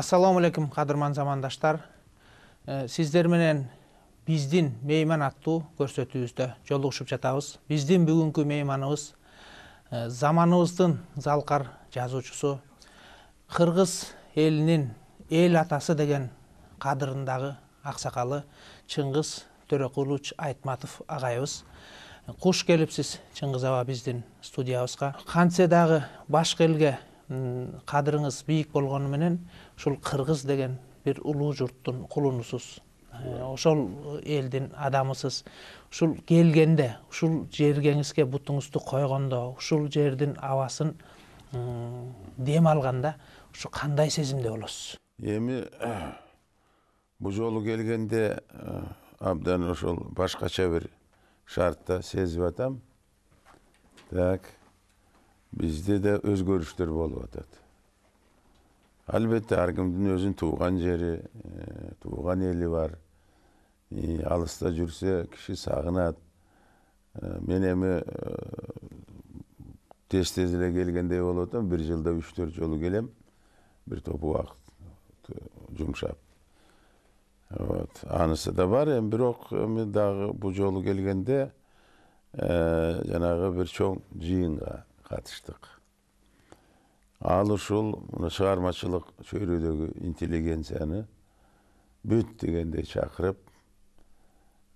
Assalamu алейкум, кадырман замандаштар. Сиздер менен биздин мейман аттуу көрсөтүүбүздө жолугушуп жатабыз. Биздин бүгүнкү мейманыбыз заманыбыздын залкар жазуучусу, кыргыз элинин эл атасы деген кадырындагы аксакалы Чыңгыз Төрөкулович Айтматов агайыбыз. Куш келипсиз Чыңгыз аба биздин студиябызга. Кантсе дагы башка элге кадырыңыз бийик болгону менен ушул кыргыз деген бир улуу журттун кулунусуз. Ошол элдин адамысыз. Ушул келгенде, ушул жергеңизге бутуңузду койгондо, ушул жердин абасын дем алганда, ушу кандай сезимде болосуз? Эми бу жолу келгенде абдан ошол башкача бир шартта сезип атам. Так, бизде де өзгөрүштөр болуп атат. Албетте ар кимдин өзүнүн тууган жери, тууган эли бар. Алыста жүрсө киши сагынат. Мен эми тез эле келгендей болуп атам. Бир жылда 3-4 жолу келем. Бир топ убакыт жумшап. Анысы да бар, бирок эми дагы бу жолу келгенде жанагы бир чоң жыйынга катыштык. Ал ушул чыгармачылык чөйрөдөгү интеллигенцияны бүт дегендей чакырып,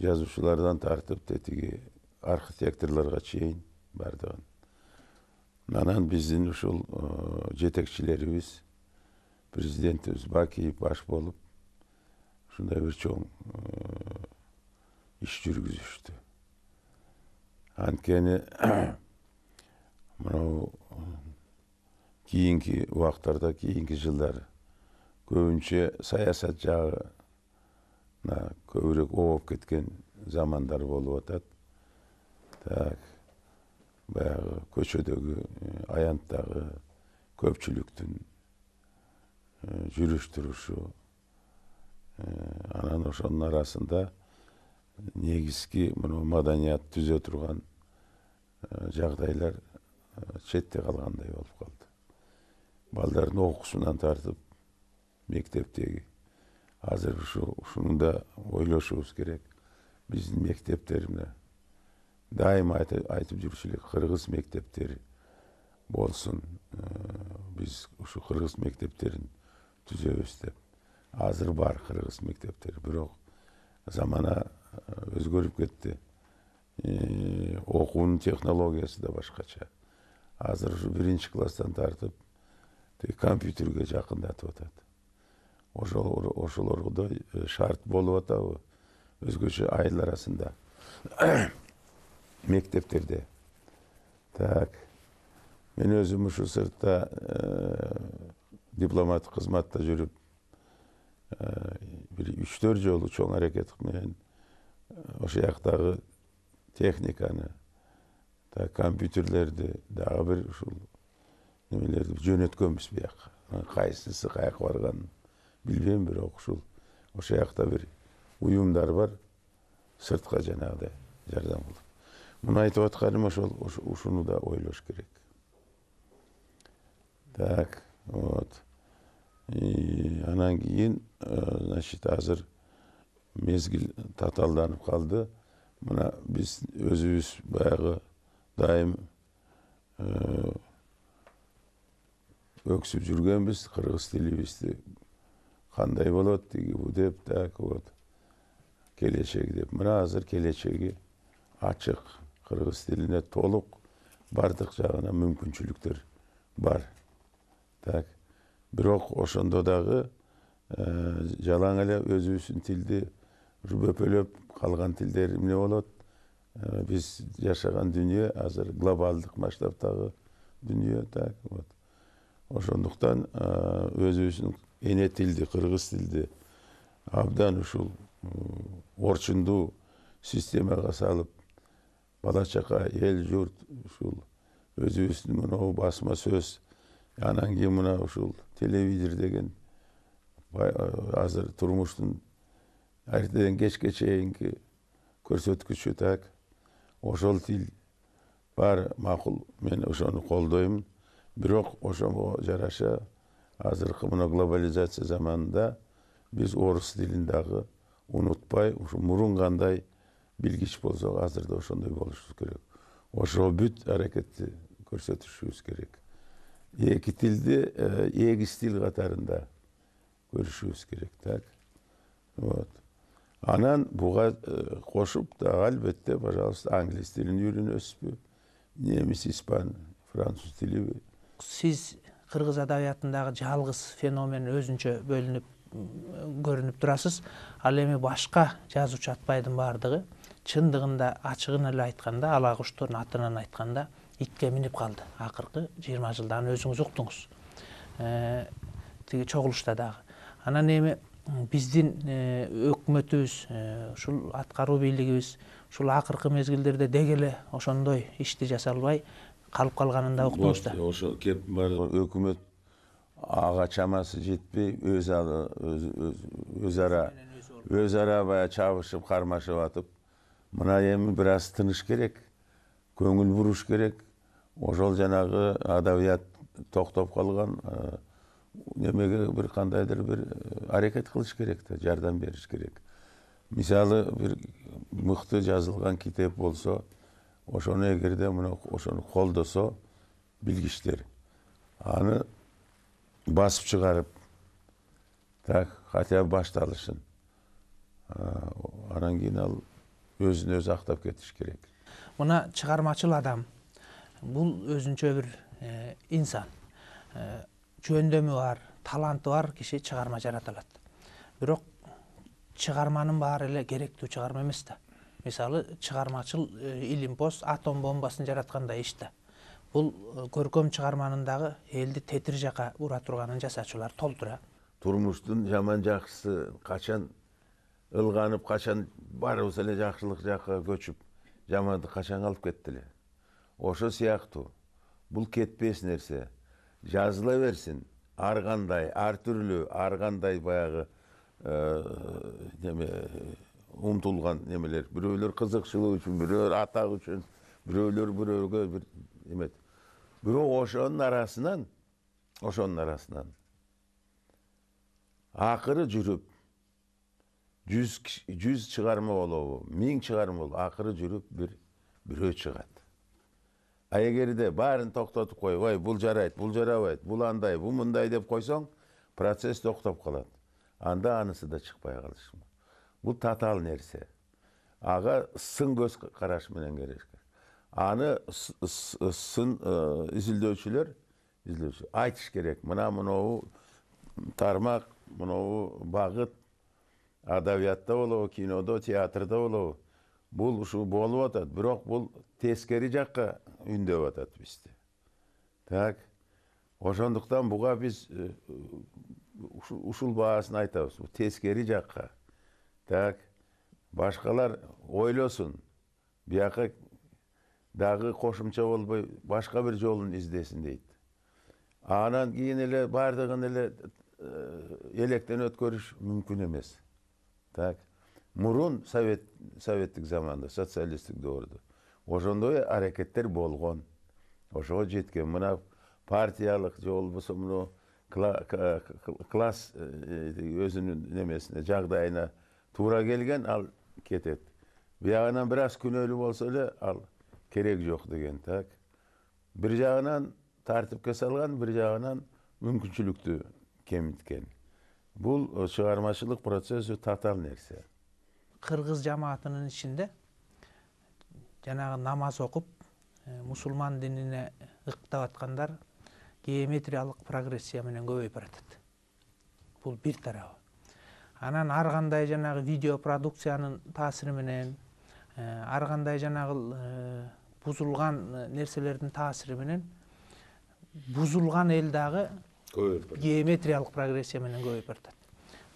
жазуучулардан тартып тетиги архитекторлорго чейин бардыгын. Анан биздин ушул жетекчилерибиз, президентибиз Бакиев баш болуп, ушундай бир чоң иш жүргүзүштү. Анткени мынау кийинки убактарда, кийинки жылдары көбүнчө саясат жагына көбүрөөк ооп кеткен замандар болуп атат. Так, баягы көчөдөгү, аянттагы көпчүлүктүн жүрүш турушу, анан ошонун арасында негизги маданият түзө турган жагдайлар четте калгандай болуп калды. Балдардын окуусунан тартып мектептеги. Азыр ушуну да ойлошубуз керек. Биздин мектептер дайыма айтып жүрүшү элек, кыргыз мектептери болсун. Биз ушу кыргыз мектептерин түзөбүз деп. Азыр бар кыргыз мектептери, бирок замана өзгөрүп кетти. Окуунун технологиясы да башкача. Азыр ушу 1-класстан тартып компьютерге жакындатып атат. Ошолордой шарт болуп атабы өзгөчө айыл арасында мектептерде. Так, мен өзүм ушу сыртта дипломат кызматта жүрүп, бир 3-4 жолу чоң аракет менен ошол жактагы техниканы, компьютерлерди дагы бир ушул немелерди жөнөткөнбүз бияка. Кайсысы каяка барганын билбейм, бирок ошол жакта бир уюмдар бар, сыртка жанагыдай жардам кылып. Муну айтып атканым ушуну да ойлош керек. Так, вот. Анан кийин, значит, азыр мезгил татаалданып калды. Мына биз өзүбүз баягы дайым өксүп жүргөнбүз, кыргыз тилибизди кандай болот деги бу деп, так вот, келечеги деп. Мына азыр келечеги ачык, кыргыз тилине толук бардык жагына мүмкүнчүлүктөр бар. Так, бирок ошондо дагы жалаң эле өзүбүздүн тилди бөпөлөп калган тилдер эмне болот? Биз жашаган дүйнө азыр глобалдык масштабтагы дүйнө, так вот. Ошондуктан өзүбүздүн эне тилди, кыргыз тилди абдан ушул орчундуу системага салып, бала чака, эл журт ушул өзүбүздүн мына басма сөз, анан кийин мына ушул телевизор деген азыр турмуштун эртеден кечке чейинки көрсөткүчү, так. Ошол тил бар, макул, мен ошону колдойм. Бирок ошого жараша азыркы мына глобализация заманында биз орус тилин дагы унутпай, ушу мурун кандай билгич болсок, азыр да ошондой болушубуз керек. Ошого бүт аракетти көрсөтүшүбүз керек. Эки тилди эгиз тил катарында көрүшүбүз керек, так? Вот. Анан буга кошуп да албетте, пожалуйста, англис тилин үйрөнөсүзбү, немис, испан, француз тилиби. Сиз кыргыз адабиятындагы жалгыз феномен өзүнчө бөлүнүп көрүнүп турасыз. Ал эми башка жазуучу атпайдын баардыгы чындыгында ачыгын эле айтканда, ала куштун атынан айтканда итке минип калды. Акыркы 20 жылда аны өзүңүз уктуңуз. Тиги чогулушта дагы. Анан эми биздин өкмөтүбүз, ушул аткаруу бийлигибиз ушул акыркы мезгилдерде деги эле ошондой ишти жасалбай калып калганын да уктуңуз да. Ошо кеп бар өкмөт ага чамасы жетпей өз ара баягы чабышып, кармашып атып, мына эми бир аз тыныш керек, көңүл буруш керек. Ошол жанагы адабият токтоп калган немеге бир кандайдыр бир аракет кылыш керек да, жардам бериш керек. Мисалы бир мыкты жазылган китеп болсо, ошону эгерде мына ошону колдосо билгичтер, аны басып чыгарып, так, хотя бы башталышын. Анан кийин ал өзүн өзү актап кетиш керек. Мына чыгармачыл адам, бул өзүнчө бир инсан. Жөндөмү бар, таланты бар киши чыгарма жарата алат. Бирок чыгарманын баары эле керектүү чыгарма эмес да. Мисалы, чыгармачыл илимпоз атом бомбасын жараткандай иш да. Бул көркөм чыгарманын дагы элди тетир жака ура турганын жасаачулар толтура. Турмуштун жаман жакшысы качан ылганып, качан баарыбыз эле жакшылык жакка көчүп, жаманды качан алып кетти эле. Ошо сыяктуу бул кетпес нерсе. Жазыла берсин. Ар кандай, ар түрлүү, ар кандай баягы умтулган немелер. Бирөөлөр кызыкчылык үчүн, бирөөлөр атак үчүн, бирөөлөр бирөөгө бир эме. Бирок ошонун арасынан акыры жүрүп 100 чыгарма болобу, 1000 чыгарма болобу, акыры жүрүп бирөө чыгат. А эгерде баарын токтотуп коюп, ой, бул жарайт, бул жарабайт, бул андай, бул мындай деп койсоң, процесс токтоп калат. Анда анысы да чыкпай калышы. Бул татаал нерсе. Ага сын көз караш менен керек. Аны сын изилдөөчүлөр айтыш керек. Мына мынау тармак, мынау багыт адабиятта болобу, кинодо, театрда болобу. Бул ушу болуп атат, бирок бул тескери жакка үндөп атат бизди. Так. Ошондуктан буга биз ушул баасын айтабыз. Тескери жакка. Так. Башкалар ойлосун. Бияка дагы кошумча болбой башка бир жолун издесин дейт. Анан кийин эле бардыгын эле электен өткөрүш мүмкүн эмес. Так. Мурун советтик заманда, социалисттик дöwürдө ошондой аракеттер болгон. Ошого жеткен. Мына партиялык же болбосо мына класс өзүнүн немесине, жагдайына туура келген, ал кетет. Биягынан бир аз күнөөлүү болсо эле ал керек жок деген, так. Бир жагынан тартипке салган, бир жагынан мүмкүнчүлүктү кемиткен. Бул чыгармачылык процесси татаал нерсе. Кыргыз жамаатынын ичинде жанагы намаз окуп, мусулман динине ыктап аткандар геометриялык прогрессия менен көбөйүп баратат. Бул бир тарабы. Анан ар кандай жанагы видео продукциянын таасири менен, ар кандай жанагы бузулган нерселердин таасири менен бузулган эл дагы геометриялык прогрессия менен көбөйүп баратат.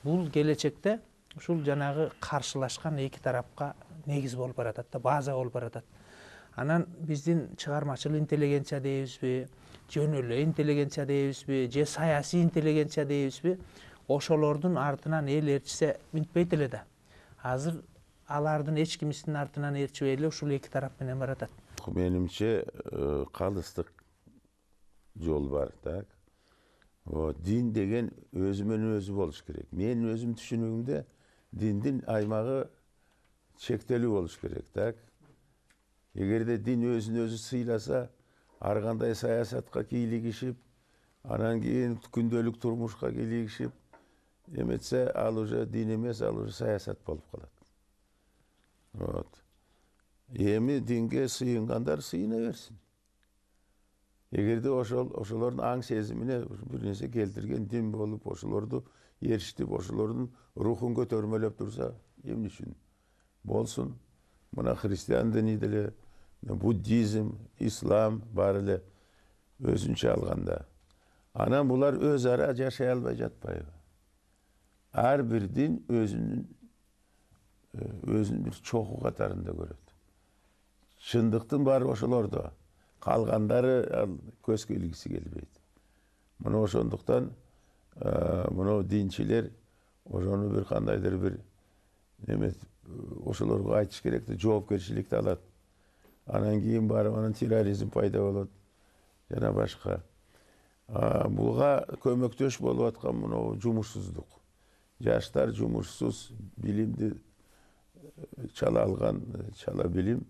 Бул келечекте ушул жанагы каршылашкан эки тарапка негиз болуп баратат да, база болуп баратат. Анан биздин чыгармачыл интеллигенция дейбизби, жөн эле интеллигенция дейбизби, же саясий интеллигенция дейбизби, ошолордун артынан эл ээрчисе мүнтпейт эле да. Азыр алардын эч кимисинин артынан ээрчибей эле ушул эки тарап менен баратат. Менимче калыстык жол бар, так. Din деген өзімен өзі болуш керек. Мен өзім түшүнүгүмдө диндин аймагы чектелүү болуш керек, так? Эгерде дин өзүн өзү сыйласа, ар кандай саясатка кийлигишип, анан кийин күндөлүк турмушка кийлигишип, эметсе ал уже дин эмес, ал уже саясат болуп калат. Эми динге сыйынгандар сыйына берсин. Эгерде ошолордун аң сезимине бир нерсе келтирген дин болуп, ошолорду ээрчитип, ошолордун рухун көтөрмөлөп турса, эмне үчүн болсун? Мына христиан дини деле, буддизм, ислам баары эле өзүнчө алганда. Анан булар өз ара жашай албай жатпайбы? Ар бир дин өзүнүн бир чогуу катарында көрөт. Чындыктын баары ошолордо. Калгандары көзгө илгиси келбейт. Мына ошондуктан мына динчилер ошону бир кандайдыр бир неме ошолорго айтыш керек да, жоопкерчиликти алат. Анан кийин барып анан терроризм пайда болот. Жана башка. Буга көмөктөш болуп аткан мына жумушсуздук. Жаштар жумушсуз, билимди чала алган, чала билим,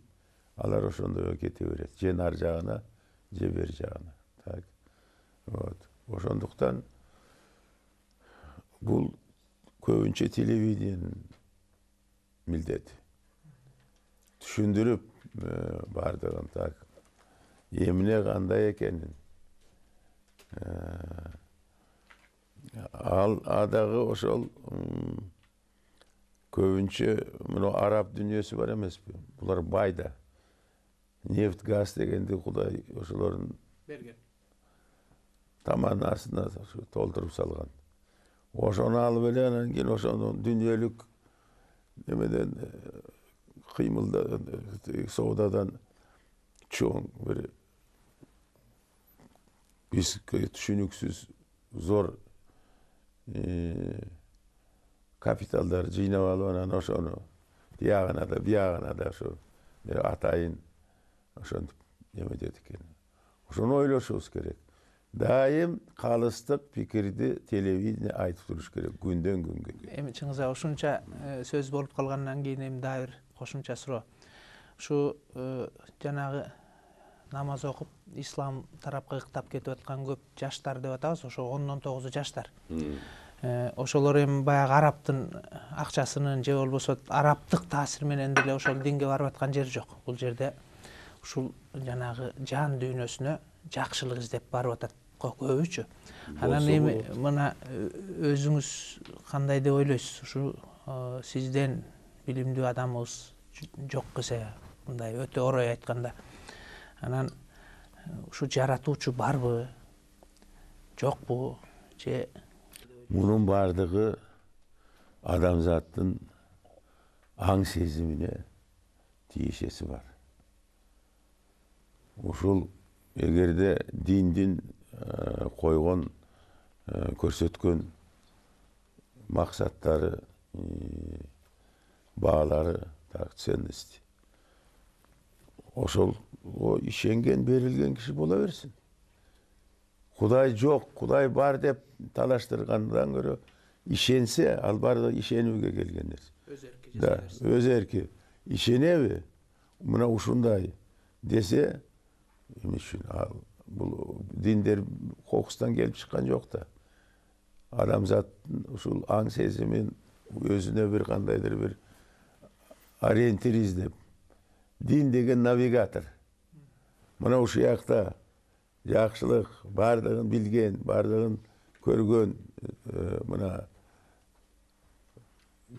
алар ошондой кете берет. Же нар жагына, же бер жагына. Так. Ошондуктан бул көбүнчө телевидениянын милдети. Түшүндүрүп бардыгын, так. Эмне кандай экенин. Дагы ошол көбүнчө мына араб дүнүйөсү бар эмеспи? Булар байда. Нефт, газ дегенди Кудай ошолордун берген. Таманын астына толтуруп салган. Ошону алып эле анан кийин ошону дүнүйөлүк немеден кыймылда соодадан чоң бир биз түшүнүксүз зор капиталдар жыйнап алып анан ошону биягына да ошо атайын ошентип неметет экен. Ошону ойлошубуз керек. Дайым калыстык пикирди телевидение айтып туруш керек күндөн күнгө. Эми чыңгыз ага ушунча сөз болуп калгандан кийин эми дагы бир кошумча суроо. Ушу жанагы намаз окуп, ислам тарапка ыктап кетип аткан көп жаштар деп атабыз, ошо 10-9 жаштар. Ошолор эми баягы арабтын акчасынын же болбосо арабтык таасир менен деле ошол динге барып аткан жер жок. Бул жерде ушул жанагы жан дүйнөсүнө жакшылык издеп барып атат көбүчү. Анан эми мына өзүңүз кандай деп ойлойсуз? Ушу сизден билимдүү адамыбыз жок десе, мындай өтө орой айтканда, анан ушу жаратуучу барбы, жокпу, же мунун бардыгы адамзаттын аң сезимине тиешеси бар. Ушул эгерде диндин койгон көрсөткөн максаттары, баалары, так, ценности. Ошол ишенген, берилген киши бола берсин. Кудай жок, Кудай бар деп талаштыргандан көрө ишенсе, ал барды ишенүүгө келген нерсе. өз эрки Да, өз эрки. Ишенеби? Мына ушундай десе, эмне үчүн? Бул диндер кокустан келип чыккан жок да. Адамзаттын ушул аң сезимин өзүнө бир кандайдыр бир ориентир издеп. Дин деген навигатор. Мына ушул жакта жакшылык бардыгын билген, бардыгын көргөн, мына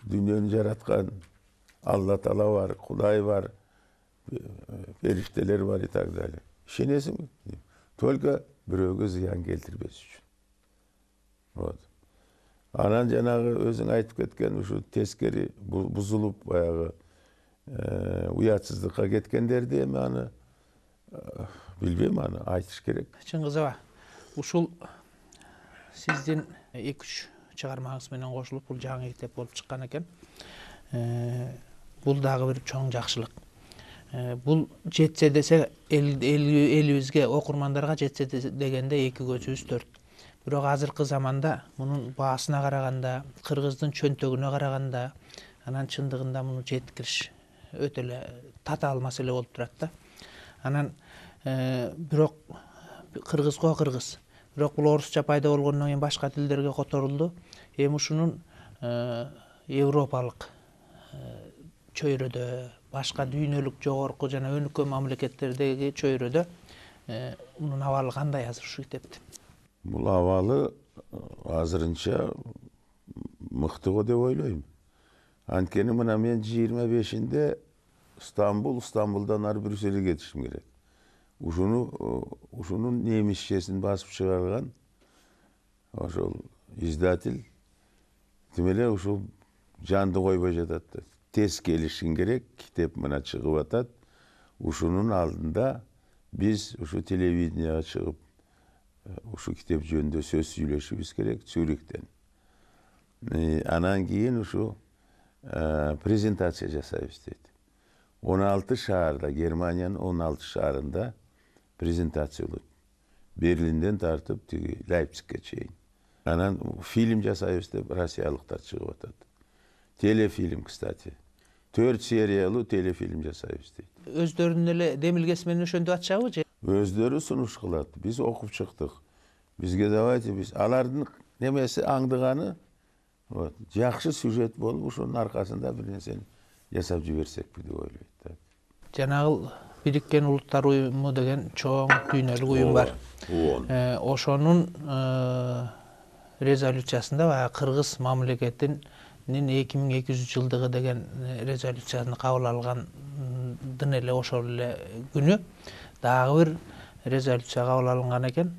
дүйнөнү жараткан Алла Таала бар, Кудай бар, периштелер бар и так далее. Ишенесиңби? Только бирөөгө зыян келтирбеш үчүн. Анан жанагы өзүң айтып кеткен ушу тескери бузулуп баягы уятсыздыкка кеткендерди эми аны билбейм, аны айтыш керек. Чыңгыз аба, ушул сиздин 2-3 чыгармаңыз менен кошулуп бул жаңы китеп болуп чыккан экен. Бул дагы бир чоң жакшылык. Бул жетсе десе элибизге, окурмандарга жетсе дегенде 2 көзүбүз 4. Бирок азыркы заманда мунун баасына караганда, кыргыздын чөнтөгүнө караганда, анан чындыгында муну жеткириш өтө эле татаал маселе болуп турат да. Анан бирок кыргызго кыргыз. Бирок бул орусча пайда болгондон кийин башка тилдерге которулду. Эми ушунун европалык чөйрөдө, башка дүйнөлүк жогорку жана өнүккөн мамлекеттердеги чөйрөдө мунун абалы кандай азыр ушу китептин? Бул абалы азырынча мыктыго деп ойлойм. Анткени мына мен 25-inde Стамбулдан ары Брюсселге кетишим керек. Ушунун немисчесин басып чыгарган ошол издатель демеле ушул жанды койбой жатат. Тез келишиң керек, китеп мына чыгып атат. Ушунун алдында биз ушу телевиденияга чыгып ушу китеп жөнүндө сөз сүйлөшүбүз керек Цюрихтен. Анан кийин ушу презентация жасайбыз дейт. 16 шаарда, Германиянын 16 шаарында презентация болот. Берлинден тартып тиги Лейпцигке чейин. Анан фильм жасайбыз деп россиялыктар чыгып атат. Телефильм, кстати. 4 сериялуу телефильм жасайбыз дейт. Өздөрүнүн эле демилгеси менен ошентип атышабы же? Өздөрү сунуш кылат. Биз окуп чыктык. Бизге давайте биз алардын немеси аңдыганы вот жакшы сюжет болуп, ошонун аркасында бир нерсени жасап жиберсекпи деп ойлойт. Жанагыл Бириккен Улуттар уюму деген чоң дүйнөлүк уюм бар. Ошонун резолюциясында баягы кыргыз мамлекетинин 2200 жылдыгы деген резолюцияны кабыл алгандын эле ошол эле күнү дагы бир резолюция кабыл алынган экен.